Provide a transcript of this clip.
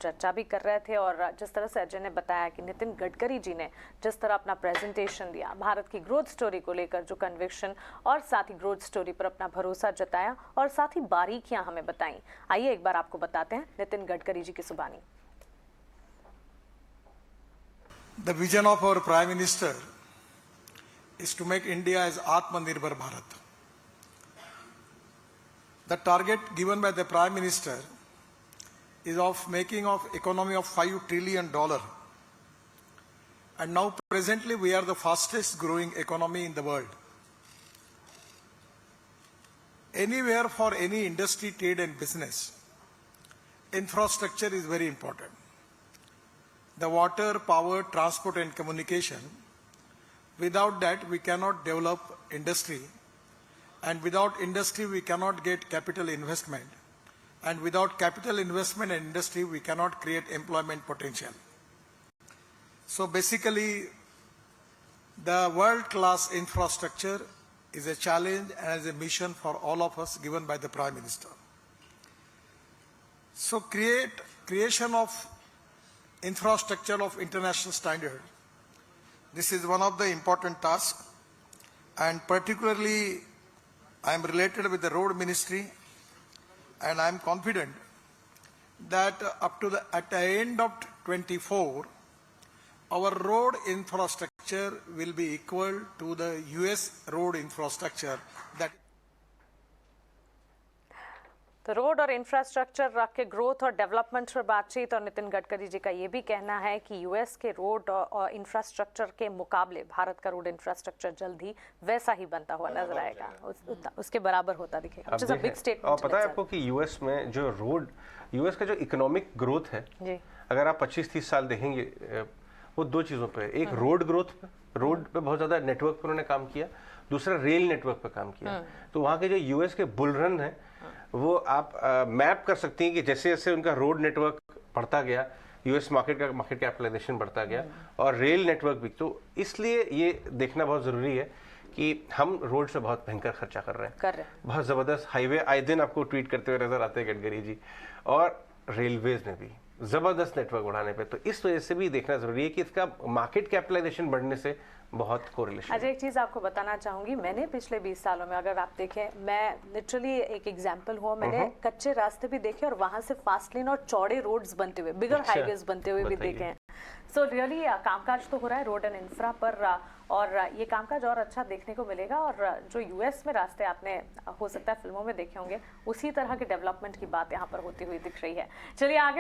चर्चा भी कर रहे थे और जिस तरह से अजय ने बताया कि नितिन गडकरी जी ने जिस तरह अपना प्रेजेंटेशन दिया, भारत की ग्रोथ स्टोरी को लेकर जो कन्विक्शन और साथ ही ग्रोथ स्टोरी पर अपना भरोसा जताया और साथ ही बारीकियां हमें बताई। आइए एक बार आपको बताते हैं नितिन गडकरी जी की जुबानी। The vision of our Prime Minister is to make India as Atmanirbhar Bharat. The target given by the Prime Minister is of making of economy of $5 trillion. And now presently we are the fastest growing economy in the world. Anywhere for any industry, trade and business, infrastructure is very important. The water, power, transport and communication, without that we cannot develop industry, and without industry we cannot get capital investment, and without capital investment and industry we cannot create employment potential. So basically the world-class infrastructure is a challenge and is a mission for all of us given by the Prime Minister. So creation of infrastructure of international standard, this is one of the important tasks, and particularly I am related with the road ministry, and I am confident that at the end of 24 our road infrastructure will be equal to the US road infrastructure. That तो road और infrastructure के growth और development पर बातचीत, और नितिन गडकरी जी का ये भी कहना है कि यूएस के रोड और इंफ्रास्ट्रक्चर के मुकाबले भारत का रोड इंफ्रास्ट्रक्चर जल्द ही वैसा ही बनता हुआ नजर आएगा, उसके बराबर होता दिखेगा। which is a big statement। और पता है आपको कि यूएस में जो रोड, यूएस का जो इकोनॉमिक ग्रोथ है जी, अगर आप 25-30 साल देखेंगे वो दो चीज़ों पे, एक रोड ग्रोथ पे, रोड पे बहुत ज़्यादा नेटवर्क पर उन्होंने काम किया, दूसरा रेल नेटवर्क पे काम किया। तो वहाँ के जो यूएस के बुल रन है वो आप मैप कर सकती हैं कि जैसे जैसे उनका रोड नेटवर्क बढ़ता गया, यूएस मार्केट कैपिटलाइजेशन बढ़ता गया और रेल नेटवर्क भी। तो इसलिए ये देखना बहुत ज़रूरी है कि हम रोड से बहुत भयंकर खर्चा कर रहे हैं, बहुत ज़बरदस्त हाईवे आए दिन आपको ट्वीट करते हुए नजर आते हैं गडकरी जी, और रेलवेज में भी ज़बरदस्त नेटवर्क बढ़ाने पे। तो इस वजह से भी देखना ज़रूरी है कि इसका मार्केट कैपिटलाइजेशन बढ़ने से बहुत कोरिलेशन। अच्छा, एक चीज़ आपको बताना चाहूँगी, मैंने पिछले 20 सालों में अगर आप देखें, मैं लिटरली एक एग्जांपल हुआ, मैंने कच्चे रास्ते भी देखे और वहाँ से फास्ट लेन और चौड़े रोड्स बनते हुए, बिगर हाईवेज बनते हुए भी देखे हैं। सो रियली कामकाज तो हो रहा है रोड एंड इंफ्रा पर, और ये कामकाज और अच्छा देखने को मिलेगा। और जो यूएस में रास्ते आपने हो सकता है फिल्मों में देखे होंगे, उसी तरह के डेवलपमेंट की बात यहाँ पर होती हुई दिख रही है। चलिए आगे